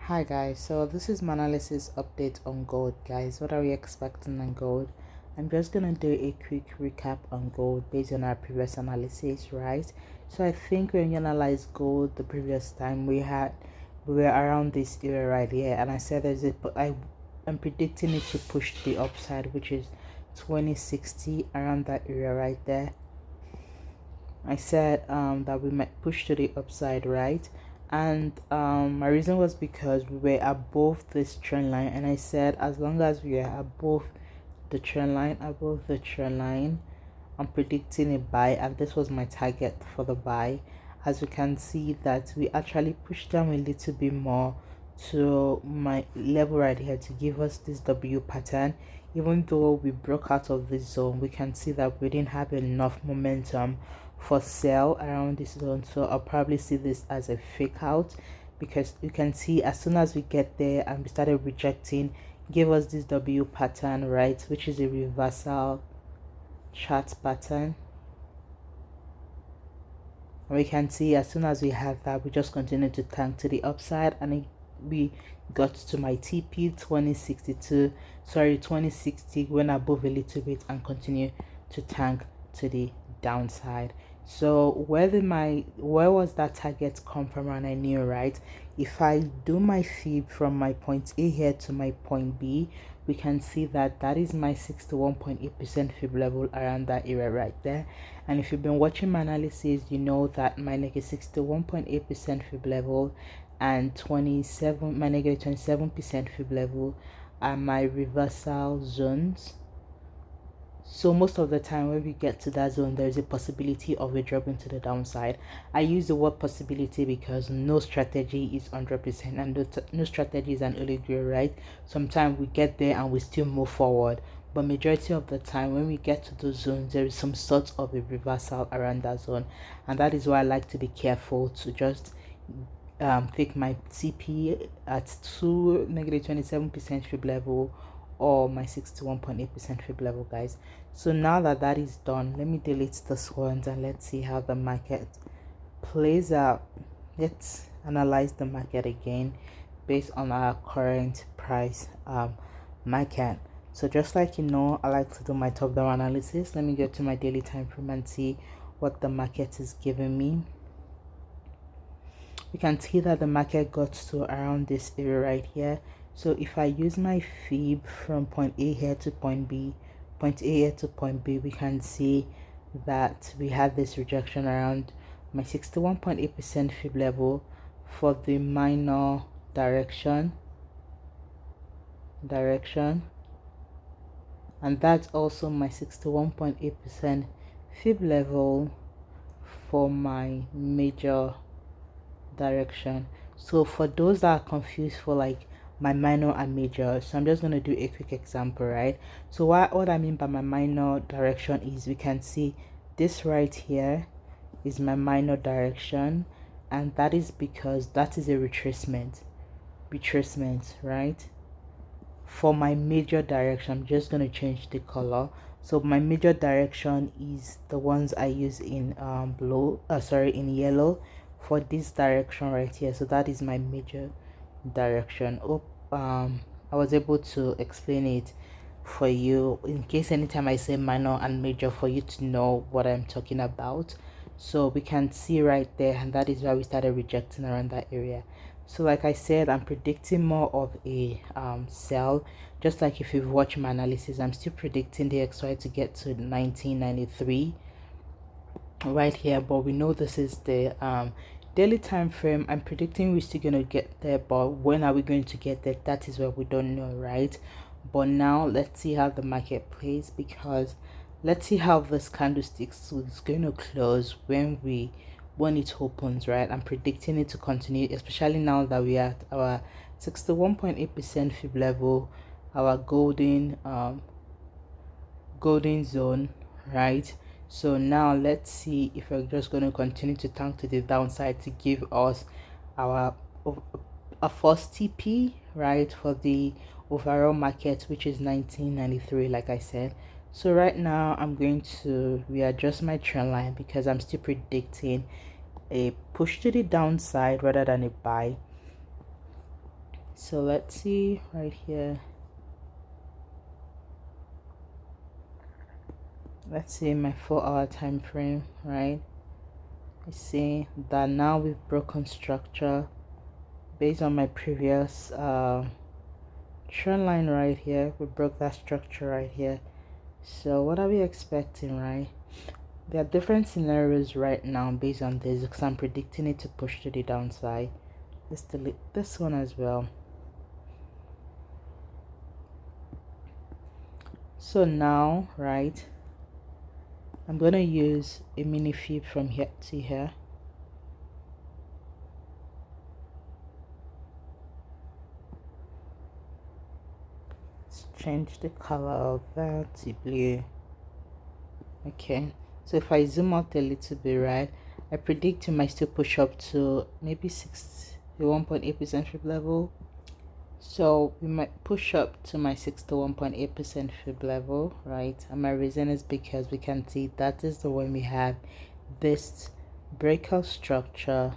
Hi guys, so this is my analysis update on gold, guys. What are we expecting on gold? I'm just gonna do a quick recap on gold based on our previous analysis, right? So I think when you analyze gold the previous time we were around this area right here, and I said I'm predicting it to push to the upside, which is 2060, around that area right there. I said that we might push to the upside, right? And my reason was because we were above this trend line, and I said as long as we are above the trend line, I'm predicting a buy, and this was my target for the buy. As we can see that we actually pushed down a little bit more to my level right here to give us this W pattern. Even though we broke out of this zone, we can see that we didn't have enough momentum for sell around this zone, so I'll probably see this as a fake out, because you can see as soon as we get there and we started rejecting, give us this W pattern, right, which is a reversal chart pattern. And we can see as soon as we have that, we just continue to tank to the upside, and we got to my TP 2060, went above a little bit and continue to tank to the downside. So where was that target come from? And I knew, right, if I do my fib from my point A here to my point B, we can see that that is my 61.8% fib level around that area right there. And if you've been watching my analysis, you know that my negative 61.8% fib level and my negative 27% fib level are my reversal zones. So most of the time when we get to that zone, there is a possibility of a drop into the downside. I use the word possibility because no strategy is 100%, and no strategy is an holy grail, right? Sometimes we get there and we still move forward, but majority of the time when we get to those zones, there is some sort of a reversal around that zone, and that is why I like to be careful to just take my TP at negative 27% fib level, or my 61.8% fib level, guys. So now that that is done, let me delete this one and let's see how the market plays out. Let's analyze the market again based on our current price market. So just like I like to do my top down analysis. Let me go to my daily time frame and see what the market is giving me. We can see that the market got to around this area right here. So if I use my fib from point A here to point B, point A here to point B, we can see that we had this rejection around my 61.8% fib level for the minor direction, and that's also my 61.8% fib level for my major direction. So for those that are confused for like my minor and major, so I'm just going to do a quick example, right? So what I mean by my minor direction is, we can see this right here is my minor direction, and that is because that is a retracement, right? For my major direction, I'm just going to change the color. So my major direction is the ones I use in in yellow for this direction right here. So that is my major direction. I was able to explain it for you, in case anytime I say minor and major, for you to know what I'm talking about. So we can see right there, and that is why we started rejecting around that area. So like I said, I'm predicting more of a sell. Just like if you've watched my analysis, I'm still predicting the XY to get to 1993 right here, but we know this is the daily time frame. I'm predicting we're still gonna get there, but when are we going to get there? That is what we don't know, right? But now let's see how the market plays, because let's see how this candlestick is going to close when it opens, right? I'm predicting it to continue, especially now that we are at our 61.8% fib level, our golden zone, right? So now let's see if we're just going to continue to tank to the downside to give us our a first TP, right, for the overall market, which is 1993, like I said. So right now I'm going to readjust my trend line, because I'm still predicting a push to the downside rather than a buy. So let's see right here. Let's see my 4-hour time frame, right? I see that now we've broken structure based on my previous trend line right here. We broke that structure right here. So what are we expecting, right? There are different scenarios right now based on this, because I'm predicting it to push to the downside. Let's delete this one as well. So now, right, I'm gonna use a mini fib from here to here. Let's change the color of that to blue. Okay, so if I zoom out a little bit, right, I predict it might still push up to maybe 61.8% fib level. So we might push up to my 61.8% fib level, right? And my reason is because we can see that is the one we have this breakout structure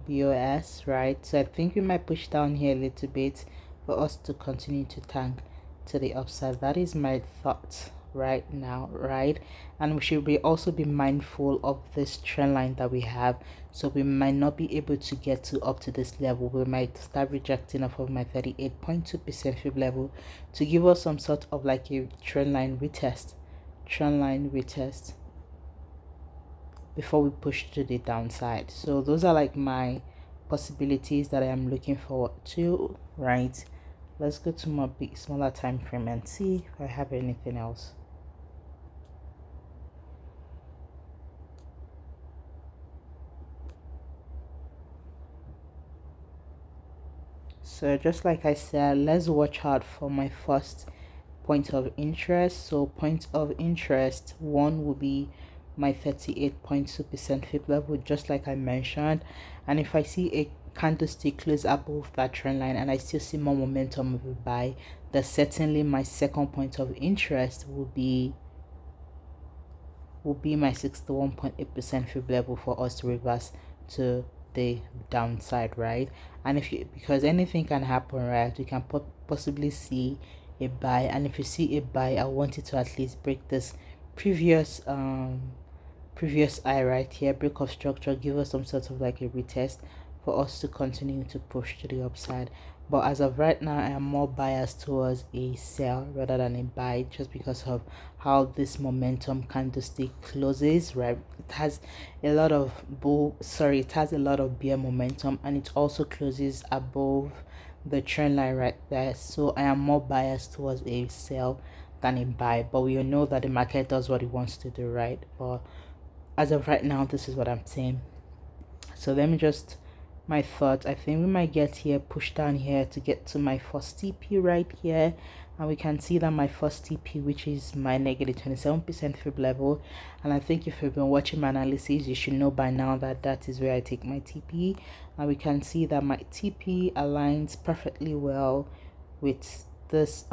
BOS, right? So I think we might push down here a little bit for us to continue to tank to the upside. That is my thought right now, right? And we should also be mindful of this trend line that we have. So we might not be able to get to up to this level. We might start rejecting off of my 38.2% fib level to give us some sort of like a trend line retest before we push to the downside. So those are like my possibilities that I am looking forward to, right? Let's go to my smaller time frame and see if I have anything else. So just like I said, let's watch out for my first point of interest. So point of interest one will be my 38.2% fib level, just like I mentioned. And if I see a candlestick close above that trend line and I still see more momentum of a buy, then certainly my second point of interest will be my 61.8% fib level for us to reverse to the downside, right? And if you, because anything can happen, right, you can possibly see a buy, and if you see a buy, I want it to at least break this previous eye right here, break of structure, give us some sort of like a retest for us to continue to push to the upside. But as of right now, I am more biased towards a sell rather than a buy, just because of how this momentum candlestick closes, right? It has a lot of it has a lot of bear momentum, and it also closes above the trend line right there. So I am more biased towards a sell than a buy, but we all know that the market does what it wants to do, right? But as of right now, this is what I'm saying. So let me just, my thoughts, I think we might get here, push down here to get to my first TP right here, and we can see that my first TP, which is my negative 27% fib level, and I think if you've been watching my analysis, you should know by now that that is where I take my TP. And we can see that my TP aligns perfectly well with this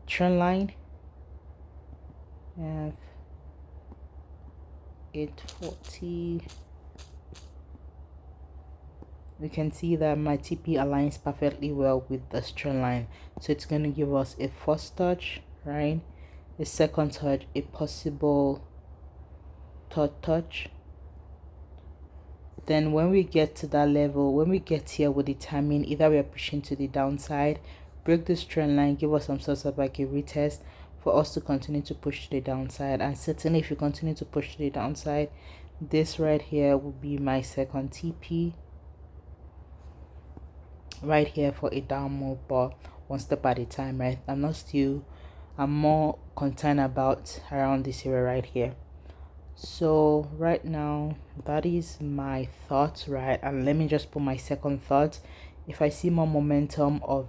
trend line. 840, we can see that my TP aligns perfectly well with the trend line. So it's going to give us a first touch, right? A second touch, a possible third touch. Then when we get to that level, when we get here, we'll determine either we are pushing to the downside, break this trend line, give us some sort of like a retest for us to continue to push to the downside. And certainly if you continue to push to the downside, this right here will be my second TP right here for a down move, but one step at a time, right? I'm more concerned about around this area right here. So right now, that is my thoughts, right? And let me just put my second thought. If I see more momentum of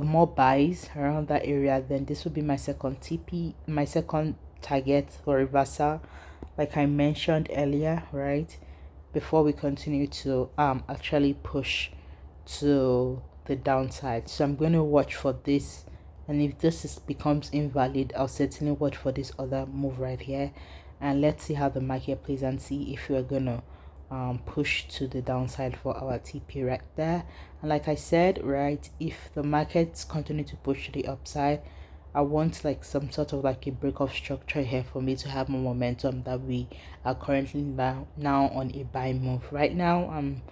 more buys around that area, then this will be my second TP, my second target for reversal, like I mentioned earlier, right? Before we continue to actually push to the downside. So I'm going to watch for this, and if this becomes invalid, I'll certainly watch for this other move right here, and let's see how the market plays and see if we're gonna push to the downside for our TP right there. And like I said, right, if the markets continue to push to the upside, I want like some sort of like a break of structure here for me to have more momentum that we are currently now on a buy move. Right now, I'm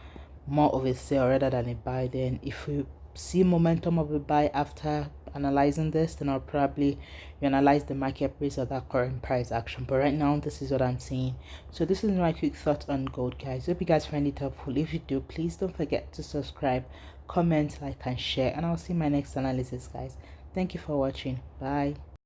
more of a sell rather than a buy. Then if we see momentum of a buy after analyzing this, then I'll probably analyze the market based on that current price action. But right now, this is what I'm seeing. So this is my quick thoughts on gold, guys. Hope you guys find it helpful. If you do, please don't forget to subscribe, comment, like, and share, and I'll see my next analysis, guys. Thank you for watching. Bye.